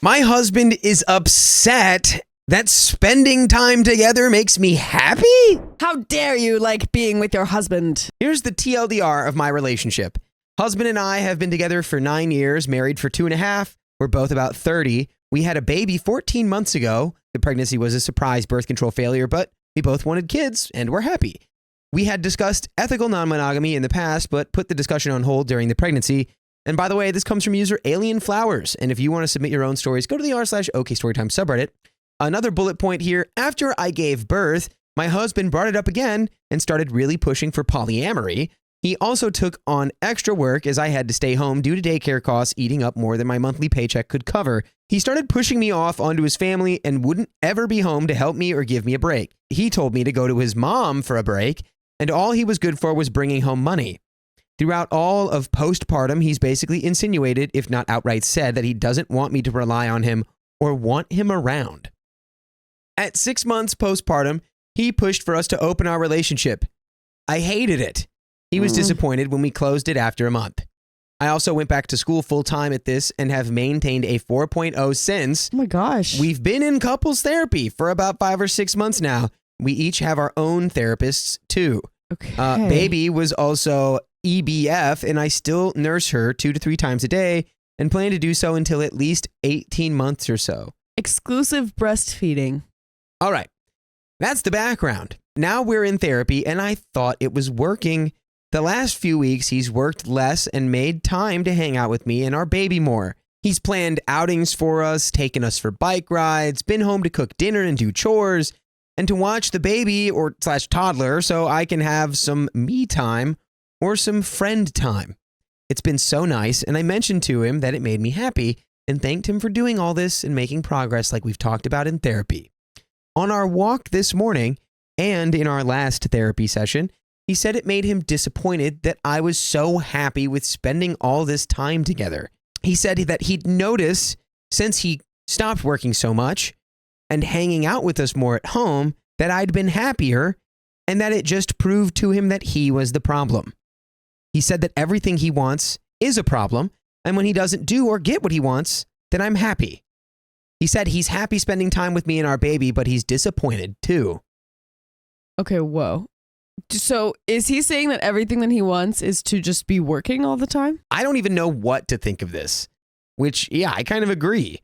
My husband is upset that spending time together makes me happy? How dare you like being with your husband? Here's the TLDR of my relationship. Husband and I have been together for 9 years, married for 2.5. We're both about 30. We had a baby 14 months ago. The pregnancy was a surprise birth control failure, but we both wanted kids and we're happy. We had discussed ethical non-monogamy in the past, but put the discussion on hold during the pregnancy. And by the way, this comes from user Alien Flowers. And if you want to submit your own stories, go to the r/OKStorytime subreddit. Another bullet point here. After I gave birth, my husband brought it up again and started really pushing for polyamory. He also took on extra work as I had to stay home due to daycare costs eating up more than my monthly paycheck could cover. He started pushing me off onto his family and wouldn't ever be home to help me or give me a break. He told me to go to his mom for a break, and all he was good for was bringing home money. Throughout all of postpartum, he's basically insinuated, if not outright said, that he doesn't want me to rely on him or want him around. At 6 months postpartum, he pushed for us to open our relationship. I hated it. He was disappointed when we closed it after a month. I also went back to school full-time at this and have maintained a 4.0 since. Oh my gosh. We've been in couples therapy for about 5 or 6 months now. We each have our own therapists too. Okay. Baby was also EBF, and I still nurse her 2 to 3 times a day and plan to do so until at least 18 months or so. Exclusive breastfeeding. All right. That's the background. Now we're in therapy, and I thought it was working. The last few weeks, he's worked less and made time to hang out with me and our baby more. He's planned outings for us, taken us for bike rides, been home to cook dinner and do chores, and to watch the baby or / toddler so I can have some me time or some friend time. It's been so nice, and I mentioned to him that it made me happy and thanked him for doing all this and making progress like we've talked about in therapy. On our walk this morning and in our last therapy session, he said it made him disappointed that I was so happy with spending all this time together. He said that he'd noticed since he stopped working so much and hanging out with us more at home that I'd been happier and that it just proved to him that he was the problem. He said that everything he wants is a problem, and when he doesn't do or get what he wants, then I'm happy. He said he's happy spending time with me and our baby, but he's disappointed too. Okay, whoa. So is he saying that everything that he wants is to just be working all the time? I don't even know what to think of this, which, yeah, I kind of agree.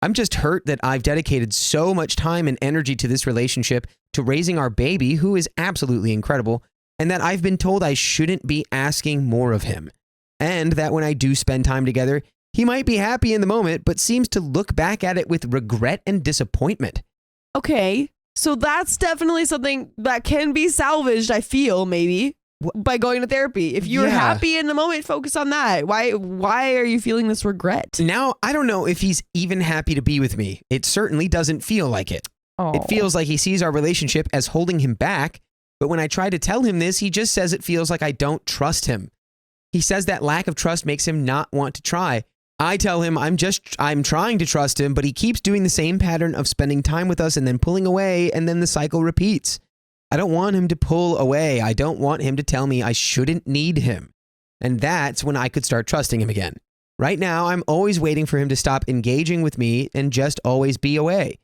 I'm just hurt that I've dedicated so much time and energy to this relationship, to raising our baby, who is absolutely incredible, and that I've been told I shouldn't be asking more of him. And that when I do spend time together, he might be happy in the moment, but seems to look back at it with regret and disappointment. Okay. So that's definitely something that can be salvaged, I feel, maybe, by going to therapy. If you're happy in the moment, focus on that. Why are you feeling this regret? Now, I don't know if he's even happy to be with me. It certainly doesn't feel like it. Oh. It feels like he sees our relationship as holding him back, but when I try to tell him this, he just says it feels like I don't trust him. He says that lack of trust makes him not want to try. I tell him I'm trying to trust him, but he keeps doing the same pattern of spending time with us and then pulling away, and then the cycle repeats. I don't want him to pull away. I don't want him to tell me I shouldn't need him. And that's when I could start trusting him again. Right now, I'm always waiting for him to stop engaging with me and just always be away.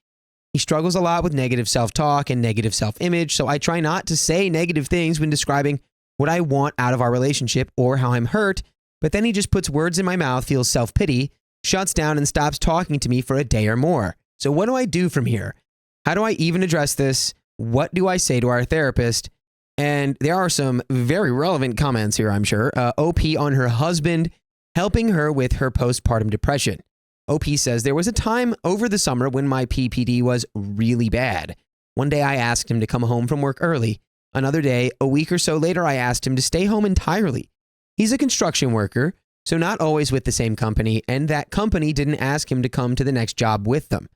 He struggles a lot with negative self-talk and negative self-image, so I try not to say negative things when describing what I want out of our relationship or how I'm hurt. But then he just puts words in my mouth, feels self-pity, shuts down, and stops talking to me for a day or more. So what do I do from here? How do I even address this? What do I say to our therapist? And there are some very relevant comments here, I'm sure. OP on her husband, helping her with her postpartum depression. OP says, there was a time over the summer when my PPD was really bad. One day I asked him to come home from work early. Another day, a week or so later, I asked him to stay home entirely. He's a construction worker, so not always with the same company, and that company didn't ask him to come to the next job with them.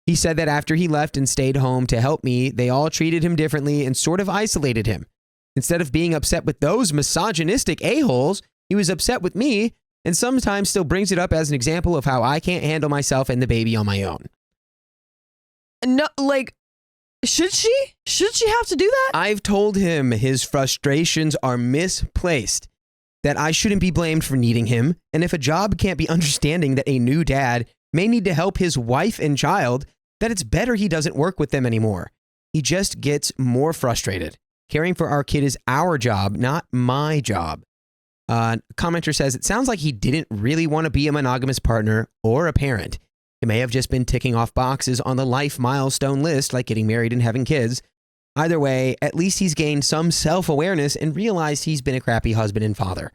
He said that after he left and stayed home to help me, they all treated him differently and sort of isolated him. Instead of being upset with those misogynistic a-holes, he was upset with me and sometimes still brings it up as an example of how I can't handle myself and the baby on my own. No, like, should she? Should she have to do that? I've told him his frustrations are misplaced, that I shouldn't be blamed for needing him, and if a job can't be understanding that a new dad may need to help his wife and child, that it's better he doesn't work with them anymore. He just gets more frustrated. Caring for our kid is our job, not my job. Commenter says, it sounds like he didn't really want to be a monogamous partner or a parent. He may have just been ticking off boxes on the life milestone list, like getting married and having kids. Either way, at least he's gained some self-awareness and realized he's been a crappy husband and father.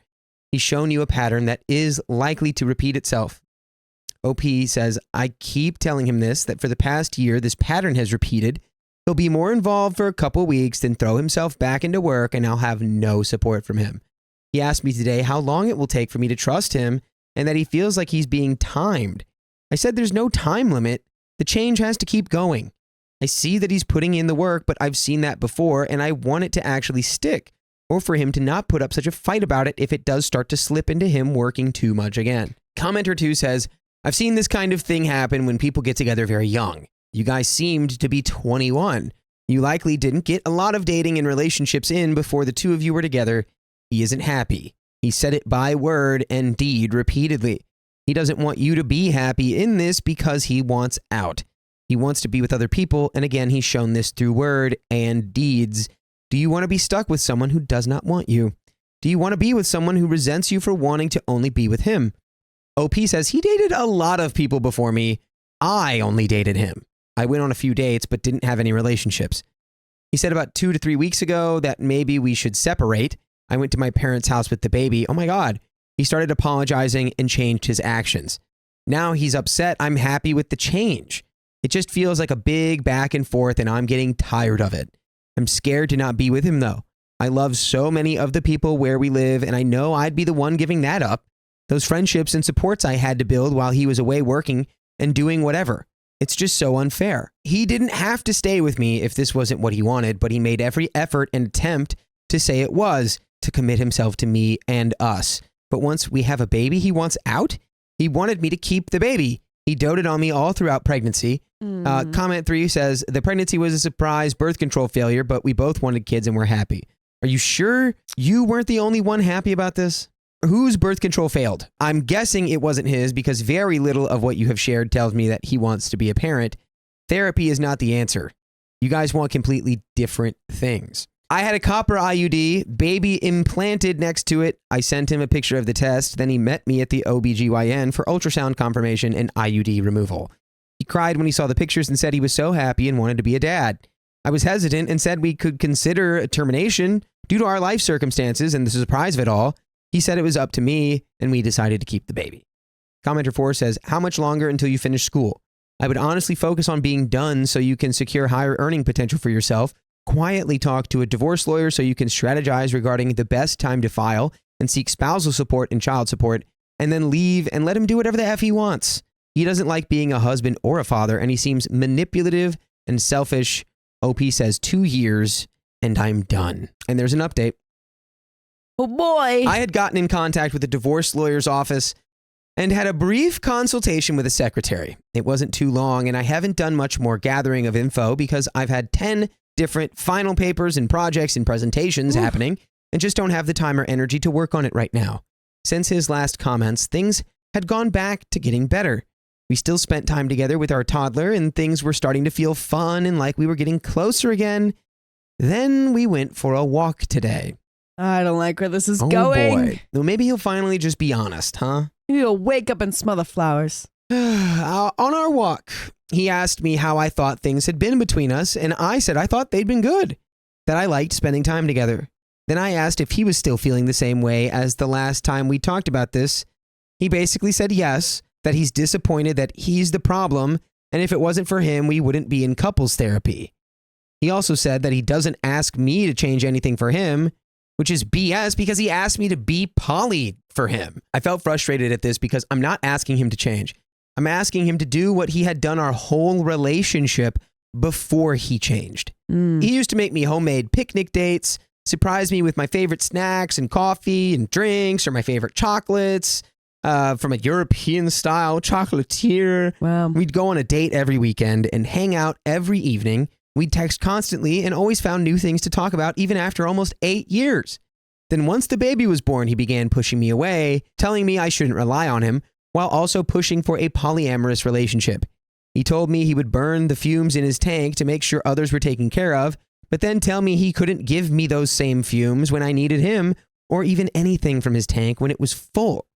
He's shown you a pattern that is likely to repeat itself. OP says, I keep telling him this, that for the past year, this pattern has repeated. He'll be more involved for a couple weeks, then throw himself back into work, and I'll have no support from him. He asked me today how long it will take for me to trust him and that he feels like he's being timed. I said there's no time limit. The change has to keep going. I see that he's putting in the work, but I've seen that before, and I want it to actually stick, or for him to not put up such a fight about it if it does start to slip into him working too much again. Commenter 2 says, I've seen this kind of thing happen when people get together very young. You guys seemed to be 21. You likely didn't get a lot of dating and relationships in before the two of you were together. He isn't happy. He said it by word and deed repeatedly. He doesn't want you to be happy in this because he wants out. He wants to be with other people, and again, he's shown this through word and deeds. Do you want to be stuck with someone who does not want you? Do you want to be with someone who resents you for wanting to only be with him? OP says he dated a lot of people before me. I only dated him. I went on a few dates, but didn't have any relationships. He said about 2 to 3 weeks ago that maybe we should separate. I went to my parents' house with the baby. Oh my God. He started apologizing and changed his actions. Now he's upset. I'm happy with the change. It just feels like a big back and forth, and I'm getting tired of it. I'm scared to not be with him, though. I love so many of the people where we live, and I know I'd be the one giving that up. Those friendships and supports I had to build while he was away working and doing whatever. It's just so unfair. He didn't have to stay with me if this wasn't what he wanted, but he made every effort and attempt to say it was, to commit himself to me and us. But once we have a baby, he wants out. He wanted me to keep the baby. He doted on me all throughout pregnancy. Comment 3 says, the pregnancy was a surprise birth control failure, but we both wanted kids and we're happy. Are you sure you weren't the only one happy about this? Whose birth control failed? I'm guessing it wasn't his because very little of what you have shared tells me that he wants to be a parent. Therapy is not the answer. You guys want completely different things. I had a copper IUD, baby implanted next to it. I sent him a picture of the test. Then he met me at the OBGYN for ultrasound confirmation and IUD removal. He cried when he saw the pictures and said he was so happy and wanted to be a dad. I was hesitant and said we could consider a termination due to our life circumstances and the surprise of it all. He said it was up to me and we decided to keep the baby. Commenter 4 says, how much longer until you finish school? I would honestly focus on being done so you can secure higher earning potential for yourself. Quietly talk to a divorce lawyer so you can strategize regarding the best time to file and seek spousal support and child support, and then leave and let him do whatever the F he wants. He doesn't like being a husband or a father, and he seems manipulative and selfish. OP says 2 years, and I'm done. And there's an update. Oh boy. I had gotten in contact with the divorce lawyer's office and had a brief consultation with a secretary. It wasn't too long, and I haven't done much more gathering of info because I've had 10 different final papers and projects and presentations happening and just don't have the time or energy to work on it right now. Since his last comments, things had gone back to getting better. We still spent time together with our toddler and things were starting to feel fun and like we were getting closer again. Then we went for a walk today. I don't like where this is going. Boy. Well, maybe he'll finally just be honest, huh? You need to wake up and smell the flowers. On our walk, he asked me how I thought things had been between us, and I said I thought they'd been good, that I liked spending time together. Then I asked if he was still feeling the same way as the last time we talked about this. He basically said yes, that he's disappointed that he's the problem, and if it wasn't for him, we wouldn't be in couples therapy. He also said that he doesn't ask me to change anything for him, which is BS because he asked me to be poly for him. I felt frustrated at this because I'm not asking him to change. I'm asking him to do what he had done our whole relationship before he changed. He used to make me homemade picnic dates, surprise me with my favorite snacks and coffee and drinks or my favorite chocolates from a European-style chocolatier. Wow. We'd go on a date every weekend and hang out every evening. We'd text constantly and always found new things to talk about even after almost 8 years. Then once the baby was born, he began pushing me away, telling me I shouldn't rely on him, while also pushing for a polyamorous relationship. He told me he would burn the fumes in his tank to make sure others were taken care of, but then tell me he couldn't give me those same fumes when I needed him, or even anything from his tank when it was full.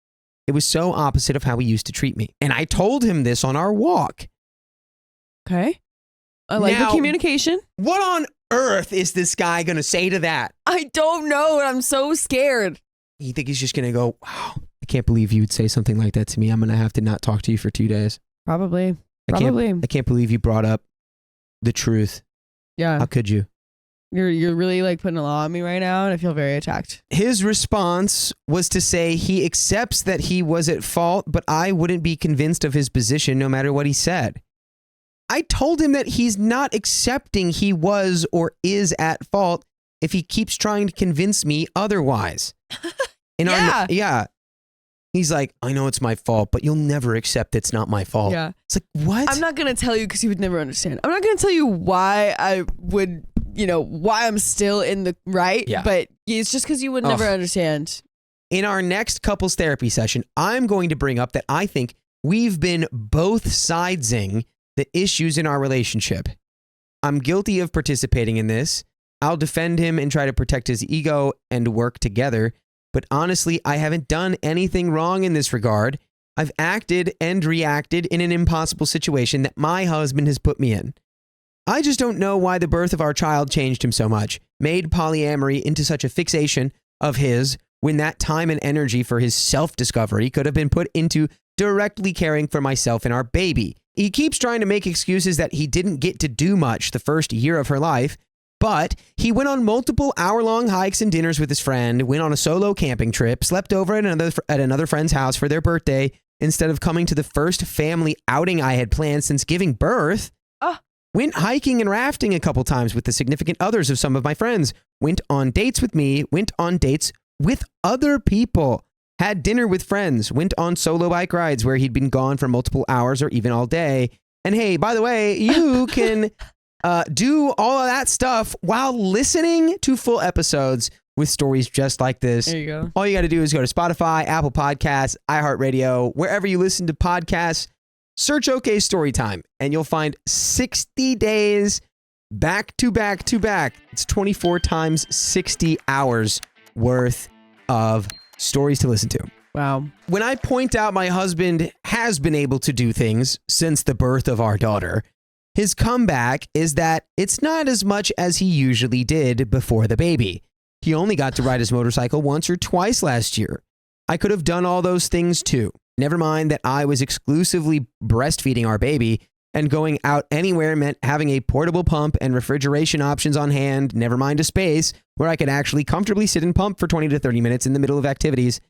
It was so opposite of how he used to treat me. And I told him this on our walk. Okay. I like the communication. What on earth is this guy going to say to that? I don't know, and I'm so scared. You think he's just going to go, wow, I can't believe you would say something like that to me. I'm going to have to not talk to you for 2 days. Probably. I can't believe you brought up the truth. Yeah. How could you? You're really like putting a lot on me right now, and I feel very attacked. His response was to say he accepts that he was at fault, but I wouldn't be convinced of his position no matter what he said. I told him that he's not accepting he was or is at fault if he keeps trying to convince me otherwise. Yeah. He's like, I know it's my fault, but you'll never accept it's not my fault. Yeah. It's like, what? I'm not going to tell you because you would never understand. I'm not going to tell you why I would, why I'm still in the right. Yeah. But it's just because you would never understand. In our next couples therapy session, I'm going to bring up that I think we've been both sidesing the issues in our relationship. I'm guilty of participating in this. I'll defend him and try to protect his ego and work together. But honestly, I haven't done anything wrong in this regard. I've acted and reacted in an impossible situation that my husband has put me in. I just don't know why the birth of our child changed him so much, made polyamory into such a fixation of his, when that time and energy for his self-discovery could have been put into directly caring for myself and our baby. He keeps trying to make excuses that he didn't get to do much the first year of her life, but he went on multiple hour-long hikes and dinners with his friend, went on a solo camping trip, slept over at another friend's house for their birthday instead of coming to the first family outing I had planned since giving birth. Went hiking and rafting a couple times with the significant others of some of my friends, went on dates with me, went on dates with other people, had dinner with friends, went on solo bike rides where he'd been gone for multiple hours or even all day. And hey, by the way, you can do all of that stuff while listening to full episodes with stories just like this. There you go. All you got to do is go to Spotify, Apple Podcasts, iHeartRadio, wherever you listen to podcasts, search OK Storytime, and you'll find 60 days back to back to back. It's 24 times 60 hours worth of stories to listen to. Wow. When I point out my husband has been able to do things since the birth of our daughter, his comeback is that it's not as much as he usually did before the baby. He only got to ride his motorcycle once or twice last year. I could have done all those things too. Never mind that I was exclusively breastfeeding our baby, and going out anywhere meant having a portable pump and refrigeration options on hand, never mind a space where I could actually comfortably sit and pump for 20 to 30 minutes in the middle of activities.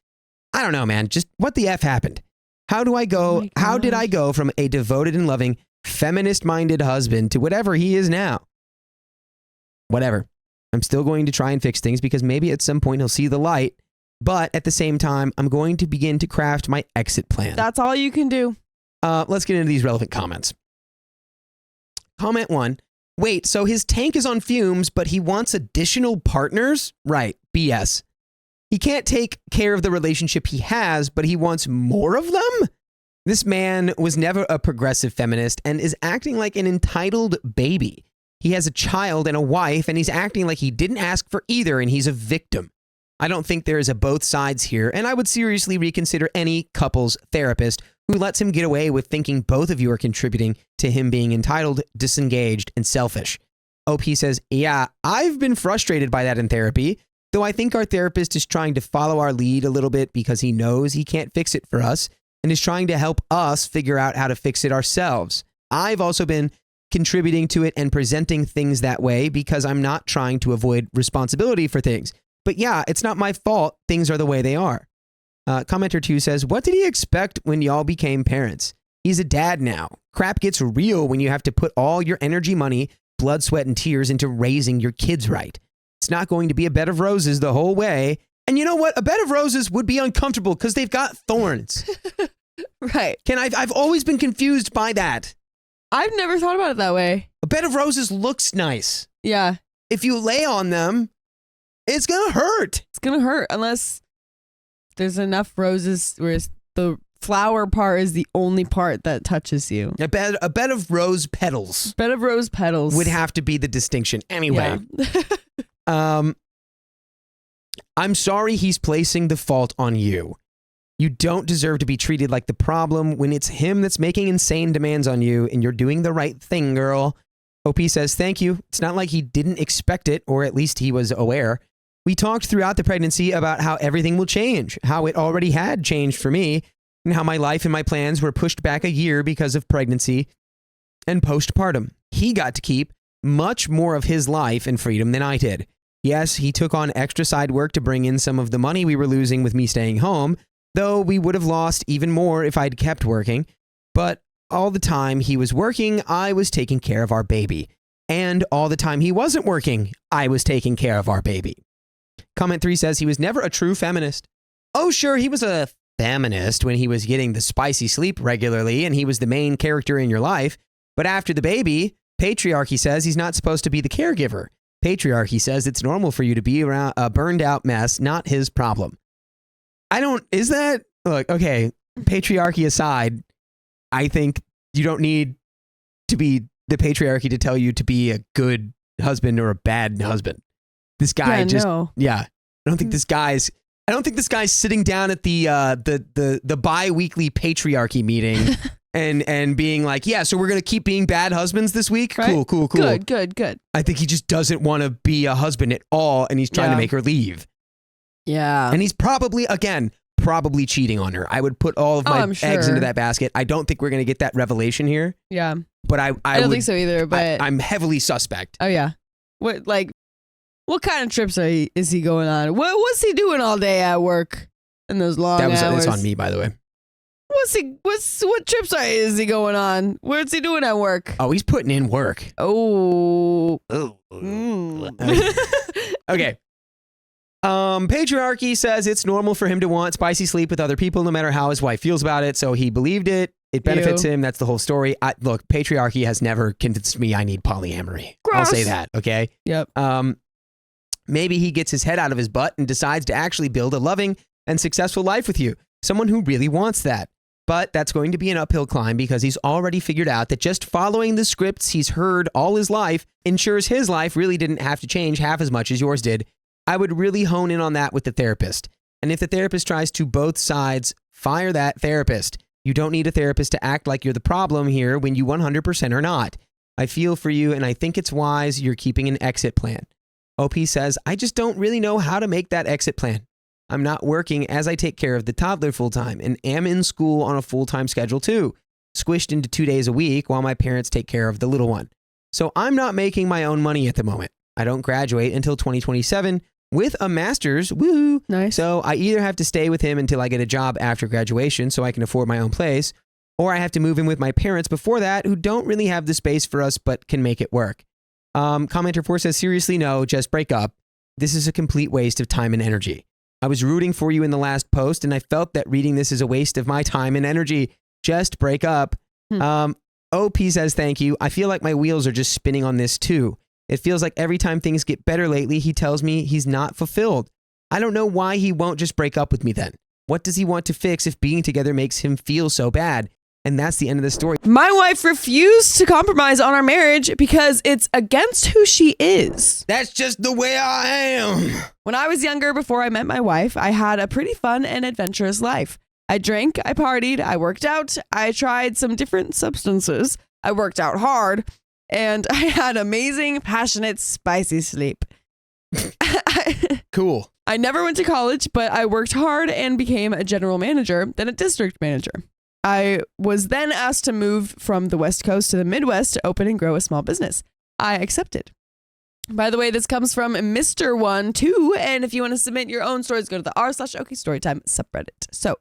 I don't know, man. Just what the F happened? How did I go from a devoted and loving, feminist-minded husband to whatever he is now? Whatever. I'm still going to try and fix things because maybe at some point he'll see the light. But at the same time, I'm going to begin to craft my exit plan. That's all you can do. Let's get into these relevant comments. Comment 1. Wait, so his tank is on fumes, but he wants additional partners? Right. BS. He can't take care of the relationship he has, but he wants more of them? This man was never a progressive feminist and is acting like an entitled baby. He has a child and a wife, and he's acting like he didn't ask for either, and he's a victim. I don't think there is a both sides here, and I would seriously reconsider any couples therapist who lets him get away with thinking both of you are contributing to him being entitled, disengaged, and selfish. OP says, yeah, I've been frustrated by that in therapy, though I think our therapist is trying to follow our lead a little bit because he knows he can't fix it for us and is trying to help us figure out how to fix it ourselves. I've also been contributing to it and presenting things that way because I'm not trying to avoid responsibility for things. But yeah, it's not my fault. Things are the way they are. Commenter 2 says, what did he expect when y'all became parents? He's a dad now. Crap gets real when you have to put all your energy, money, blood, sweat, and tears into raising your kids right. It's not going to be a bed of roses the whole way. And you know what? A bed of roses would be uncomfortable because they've got thorns. Right. I've always been confused by that. I've never thought about it that way. A bed of roses looks nice. Yeah. If you lay on them, it's going to hurt. It's going to hurt unless there's enough roses where the flower part is the only part that touches you. A bed of rose petals. Bed of rose petals Would have to be the distinction. Anyway. Yeah. I'm sorry he's placing the fault on you. You don't deserve to be treated like the problem when it's him that's making insane demands on you, and you're doing the right thing, girl. OP says, thank you. It's not like he didn't expect it, or at least he was aware. We talked throughout the pregnancy about how everything will change, how it already had changed for me, and how my life and my plans were pushed back a year because of pregnancy and postpartum. He got to keep much more of his life and freedom than I did. Yes, he took on extra side work to bring in some of the money we were losing with me staying home, though we would have lost even more if I'd kept working. But all the time he was working, I was taking care of our baby. And all the time he wasn't working, I was taking care of our baby. Comment 3 says he was never a true feminist. Oh, sure, he was a feminist when he was getting the spicy sleep regularly and he was the main character in your life. But after the baby, patriarchy says he's not supposed to be the caregiver. Patriarchy says it's normal for you to be around a burned out mess, not his problem. Look, okay, patriarchy aside, I think you don't need to be the patriarchy to tell you to be a good husband or a bad husband. This guy I don't think this guy's sitting down at the bi-weekly patriarchy meeting and being like, yeah, so we're going to keep being bad husbands this week. Right? Cool. Good. I think he just doesn't want to be a husband at all. And he's trying to make her leave. Yeah. And he's probably cheating on her. I would put all of my eggs into that basket. I don't think we're going to get that revelation here. Yeah. But I don't think so either, but I'm heavily suspect. Oh yeah. What kind of trips is he going on? What's he doing all day at work in those long hours? That's on me, by the way. What trips is he going on? What's he doing at work? Oh, he's putting in work. Oh. Okay. Patriarchy says it's normal for him to want spicy sleep with other people no matter how his wife feels about it, so he believed it. It benefits him. That's the whole story. Look, patriarchy has never convinced me I need polyamory. Gross. I'll say that, okay? Yep. Maybe he gets his head out of his butt and decides to actually build a loving and successful life with you. Someone who really wants that. But that's going to be an uphill climb because he's already figured out that just following the scripts he's heard all his life ensures his life really didn't have to change half as much as yours did. I would really hone in on that with the therapist. And if the therapist tries to both sides, fire that therapist. You don't need a therapist to act like you're the problem here when you 100% are not. I feel for you and I think it's wise you're keeping an exit plan. OP says, I just don't really know how to make that exit plan. I'm not working as I take care of the toddler full-time and am in school on a full-time schedule too, squished into 2 days a week while my parents take care of the little one. So I'm not making my own money at the moment. I don't graduate until 2027 with a master's. Woo! Nice. So I either have to stay with him until I get a job after graduation so I can afford my own place, or I have to move in with my parents before that who don't really have the space for us but can make it work. Commenter 4 says, seriously, no, just break up. This is a complete waste of time and energy. I was rooting for you in the last post, and I felt that reading this is a waste of my time and energy. Just break up. OP says, thank you. I feel like my wheels are just spinning on this too. It feels like every time things get better lately, he tells me he's not fulfilled. I don't know why he won't just break up with me then. What does he want to fix if being together makes him feel so bad? And that's the end of the story. My wife refused to compromise on our marriage because it's against who she is. That's just the way I am. When I was younger, before I met my wife, I had a pretty fun and adventurous life. I drank, I partied, I worked out, I tried some different substances, I worked out hard, and I had amazing, passionate, spicy sleep. Cool. I never went to college, but I worked hard and became a general manager, then a district manager. I was then asked to move from the West Coast to the Midwest to open and grow a small business. I accepted. By the way, this comes from Mr. 12, and if you want to submit your own stories, go to the r/OKStorytime subreddit. So,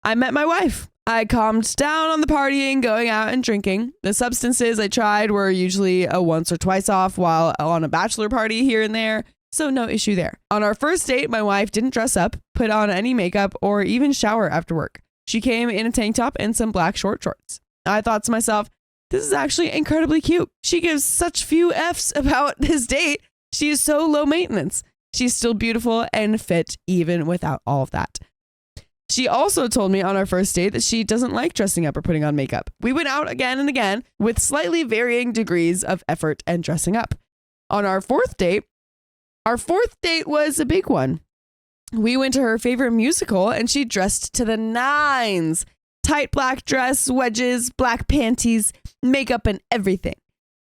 I met my wife. I calmed down on the partying, going out and drinking. The substances I tried were usually a once or twice off while on a bachelor party here and there, so no issue there. On our first date, my wife didn't dress up, put on any makeup, or even shower after work. She came in a tank top and some black short shorts. I thought to myself, this is actually incredibly cute. She gives such few F's about this date. She is so low maintenance. She's still beautiful and fit even without all of that. She also told me on our first date that she doesn't like dressing up or putting on makeup. We went out again and again with slightly varying degrees of effort and dressing up. On our fourth date was a big one. We went to her favorite musical and she dressed to the nines. Tight black dress, wedges, black panties, makeup, and everything.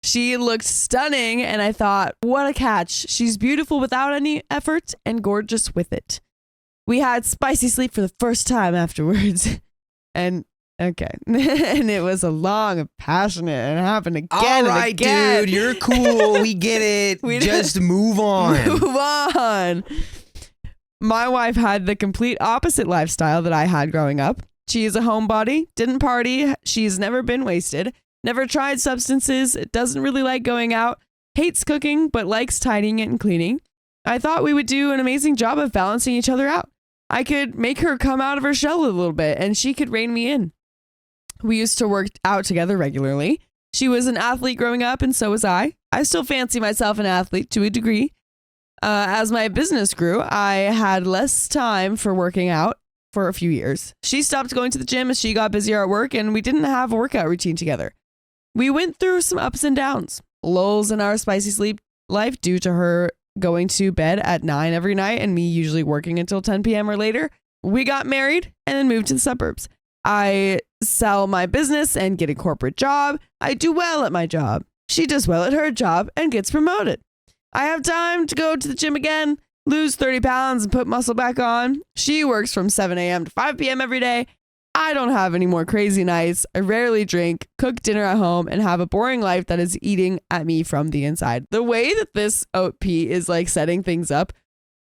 She looked stunning, and I thought, what a catch. She's beautiful without any effort and gorgeous with it. We had spicy sleep for the first time afterwards. And okay. And it was a long and passionate and happened again. All right, and again. dude, you're cool. We get it. Just move on. Move on. My wife had the complete opposite lifestyle that I had growing up. She is a homebody, didn't party, she's never been wasted, never tried substances, doesn't really like going out, hates cooking, but likes tidying it and cleaning. I thought we would do an amazing job of balancing each other out. I could make her come out of her shell a little bit, and she could rein me in. We used to work out together regularly. She was an athlete growing up, and so was I. I still fancy myself an athlete to a degree. As my business grew, I had less time for working out for a few years. She stopped going to the gym as she got busier at work, and we didn't have a workout routine together. We went through some ups and downs, lulls in our spicy sleep life due to her going to bed at 9 every night and me usually working until 10 p.m. or later. We got married and then moved to the suburbs. I sell my business and get a corporate job. I do well at my job. She does well at her job and gets promoted. I have time to go to the gym again, lose 30 pounds and put muscle back on. She works from 7 a.m. to 5 p.m. every day. I don't have any more crazy nights. I rarely drink, cook dinner at home, and have a boring life that is eating at me from the inside. The way that this OP is like setting things up,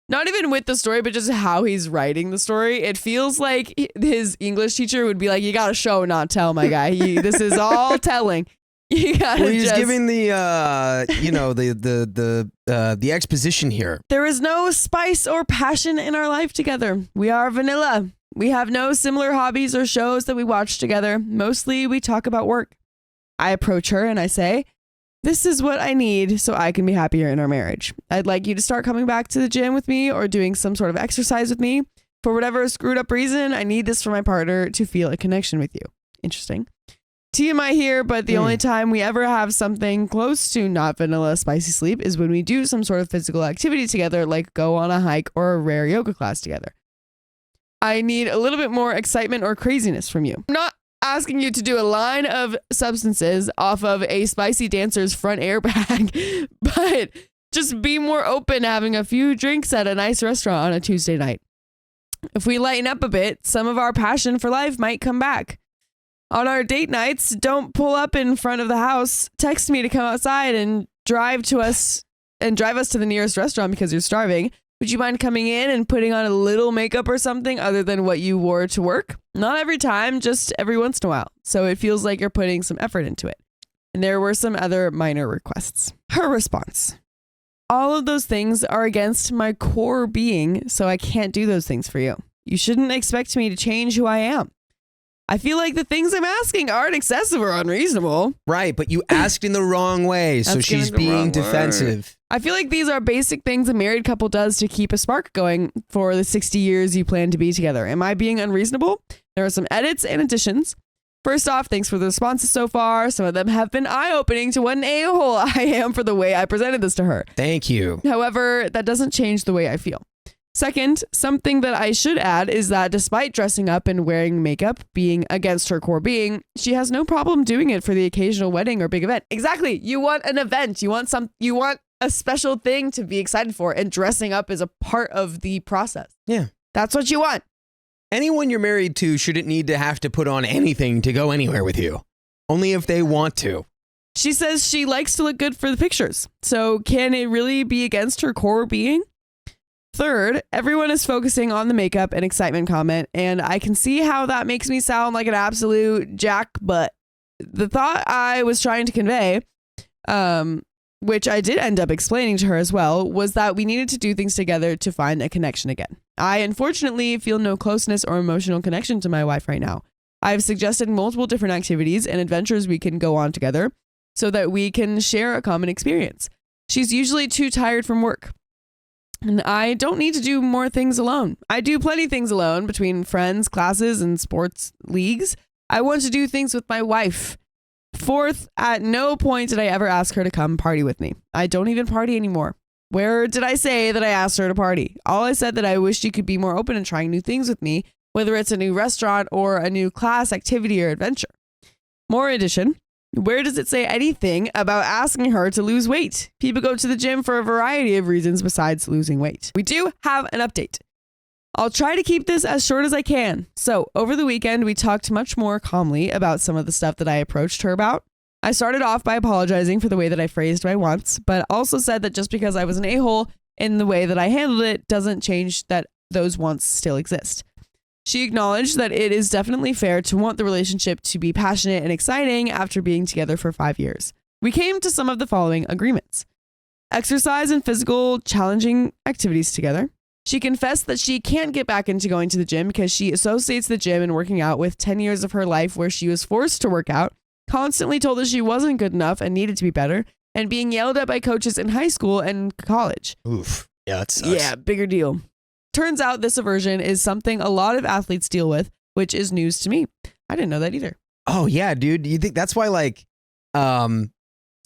not even with the story, but just how he's writing the story, it feels like his English teacher would be like, you gotta show, not tell, my guy. This is all telling. You gotta he's giving the the exposition here. There is no spice or passion in our life together. We are vanilla. We have no similar hobbies or shows that we watch together. Mostly we talk about work. I approach her and I say, this is what I need so I can be happier in our marriage. I'd like you to start coming back to the gym with me or doing some sort of exercise with me. For whatever screwed up reason, I need this for my partner to feel a connection with you. Interesting. TMI here, but the only time we ever have something close to not vanilla spicy sleep is when we do some sort of physical activity together, like go on a hike or a rare yoga class together. I need a little bit more excitement or craziness from you. I'm not asking you to do a line of substances off of a spicy dancer's front airbag, but just be more open having a few drinks at a nice restaurant on a Tuesday night. If we lighten up a bit, some of our passion for life might come back. On our date nights, don't pull up in front of the house. Text me to come outside and drive us to the nearest restaurant because you're starving. Would you mind coming in and putting on a little makeup or something other than what you wore to work? Not every time, just every once in a while. So it feels like you're putting some effort into it. And there were some other minor requests. Her response. All of those things are against my core being, so I can't do those things for you. You shouldn't expect me to change who I am. I feel like the things I'm asking aren't excessive or unreasonable. Right, but you asked in the wrong way, so she's being defensive. I feel like these are basic things a married couple does to keep a spark going for the 60 years you plan to be together. Am I being unreasonable? There are some edits and additions. First off, thanks for the responses so far. Some of them have been eye-opening to what an a-hole I am for the way I presented this to her. Thank you. However, that doesn't change the way I feel. Second, something that I should add is that despite dressing up and wearing makeup being against her core being, she has no problem doing it for the occasional wedding or big event. Exactly. You want an event. You want a special thing to be excited for, and dressing up is a part of the process. Yeah. That's what you want. Anyone you're married to shouldn't need to have to put on anything to go anywhere with you. Only if they want to. She says she likes to look good for the pictures. So can it really be against her core being? Third, everyone is focusing on the makeup and excitement comment, and I can see how that makes me sound like an absolute jackbutt. The thought I was trying to convey, which I did end up explaining to her as well, was that we needed to do things together to find a connection again. I unfortunately feel no closeness or emotional connection to my wife right now. I've suggested multiple different activities and adventures we can go on together so that we can share a common experience. She's usually too tired from work. And I don't need to do more things alone. I do plenty of things alone between friends, classes, and sports leagues. I want to do things with my wife. 4th, at no point did I ever ask her to come party with me. I don't even party anymore. Where did I say that I asked her to party? All I said that I wish she could be more open and trying new things with me, whether it's a new restaurant or a new class, activity, or adventure. More addition. Where does it say anything about asking her to lose weight? People go to the gym for a variety of reasons besides losing weight. We do have an update. I'll try to keep this as short as I can. So, over the weekend, we talked much more calmly about some of the stuff that I approached her about. I started off by apologizing for the way that I phrased my wants, but also said that just because I was an a-hole in the way that I handled it doesn't change that those wants still exist. She acknowledged that it is definitely fair to want the relationship to be passionate and exciting after being together for 5 years. We came to some of the following agreements. Exercise and physical challenging activities together. She confessed that she can't get back into going to the gym because she associates the gym and working out with 10 years of her life where she was forced to work out, constantly told that she wasn't good enough and needed to be better, and being yelled at by coaches in high school and college. Oof. Yeah, that sucks. Yeah, bigger deal. Turns out this aversion is something a lot of athletes deal with, which is news to me. I didn't know that either. Oh yeah, dude. You think that's why like there's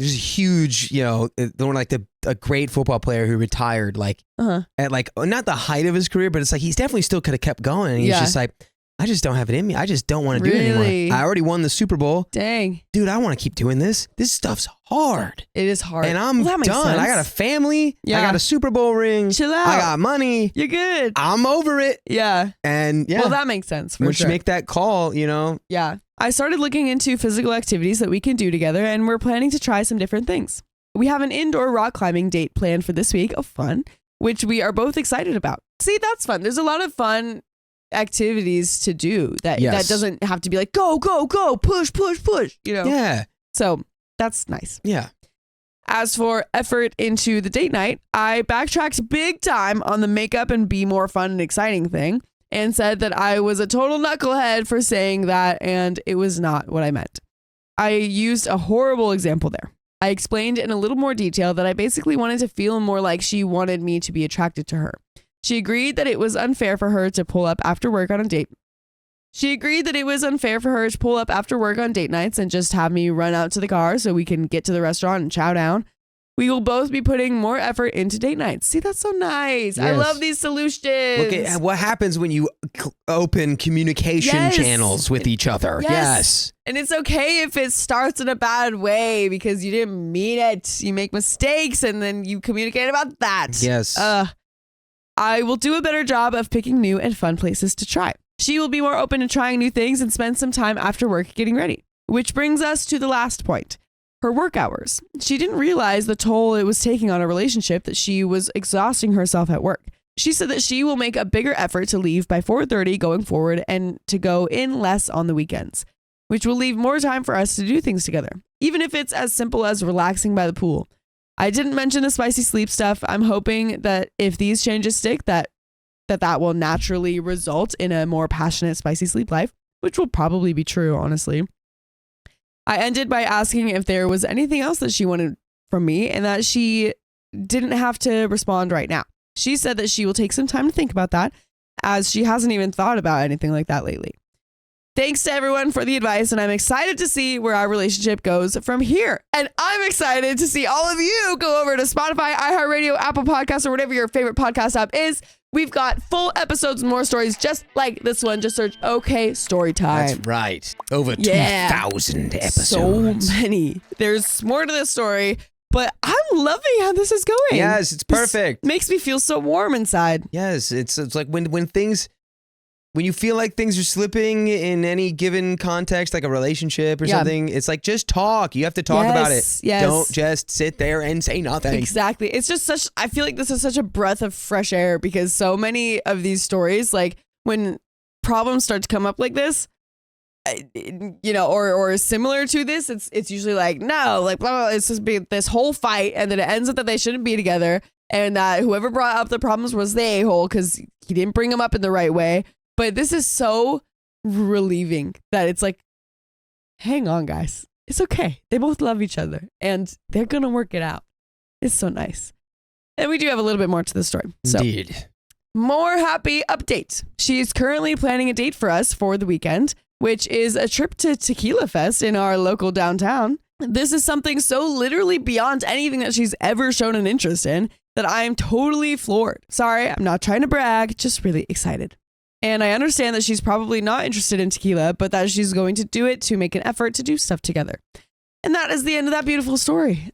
a huge, a great football player who retired like at like not the height of his career, but it's like he's definitely still could have kept going, and he's just like, I just don't have it in me. I just don't want to do it anymore. I already won the Super Bowl. Dang. Dude, I want to keep doing this. This stuff's hard. It is hard. And I'm done. Sense. I got a family. Yeah. I got a Super Bowl ring. Chill out. I got money. You're good. I'm over it. Yeah. And yeah. Well, that makes sense. Once you make that call, Yeah. I started looking into physical activities that we can do together, and we're planning to try some different things. We have an indoor rock climbing date planned for this week. Oh, fun. Which we are both excited about. See, that's fun. There's a lot of fun activities to do that doesn't have to be like go push Yeah, so that's nice. Yeah. As for effort into the date night, I backtracked big time on the makeup and be more fun and exciting thing and said that I was a total knucklehead for saying that, and it was not what I meant. I used a horrible example there. I explained in a little more detail that I basically wanted to feel more like she wanted me to be attracted to her. She agreed that it was unfair for her to pull up after work on a date. She agreed that it was unfair for her to pull up after work on date nights and just have me run out to the car so we can get to the restaurant and chow down. We will both be putting more effort into date nights. See, that's so nice. Yes. I love these solutions. Look at what happens when you open communication channels with each other. Yes. And it's okay if it starts in a bad way because you didn't mean it. You make mistakes and then you communicate about that. Yes. I will do a better job of picking new and fun places to try. She will be more open to trying new things and spend some time after work getting ready. Which brings us to the last point. Her work hours. She didn't realize the toll it was taking on a relationship that she was exhausting herself at work. She said that she will make a bigger effort to leave by 4:30 going forward and to go in less on the weekends, which will leave more time for us to do things together, even if it's as simple as relaxing by the pool. I didn't mention the spicy sleep stuff. I'm hoping that if these changes stick, that will naturally result in a more passionate spicy sleep life, which will probably be true, honestly. I ended by asking if there was anything else that she wanted from me and that she didn't have to respond right now. She said that she will take some time to think about that, as she hasn't even thought about anything like that lately. Thanks to everyone for the advice, and I'm excited to see where our relationship goes from here. And I'm excited to see all of you go over to Spotify, iHeartRadio, Apple Podcasts, or whatever your favorite podcast app is. We've got full episodes and more stories just like this one. Just search OK Storytime. That's right. Over 2,000 episodes. So many. There's more to this story, but I'm loving how this is going. Yes, it's perfect. This makes me feel so warm inside. Yes, it's like when you feel like things are slipping in any given context, like a relationship or something, it's like, just talk. You have to talk about it. Yes. Don't just sit there and say nothing. Exactly. It's just I feel like this is such a breath of fresh air because so many of these stories, like when problems start to come up like this, or similar to this, it's usually like, no, like, blah, blah, it's just be this whole fight, and then it ends up that they shouldn't be together, and that whoever brought up the problems was the a-hole because he didn't bring them up in the right way. But this is so relieving that it's like, hang on, guys. It's okay. They both love each other and they're going to work it out. It's so nice. And we do have a little bit more to the story. So, Indeed. more happy updates. She's currently planning a date for us for the weekend, which is a trip to Tequila Fest in our local downtown. This is something so literally beyond anything that she's ever shown an interest in that I am totally floored. Sorry, I'm not trying to brag, just really excited. And I understand that she's probably not interested in tequila, but that she's going to do it to make an effort to do stuff together. And that is the end of that beautiful story.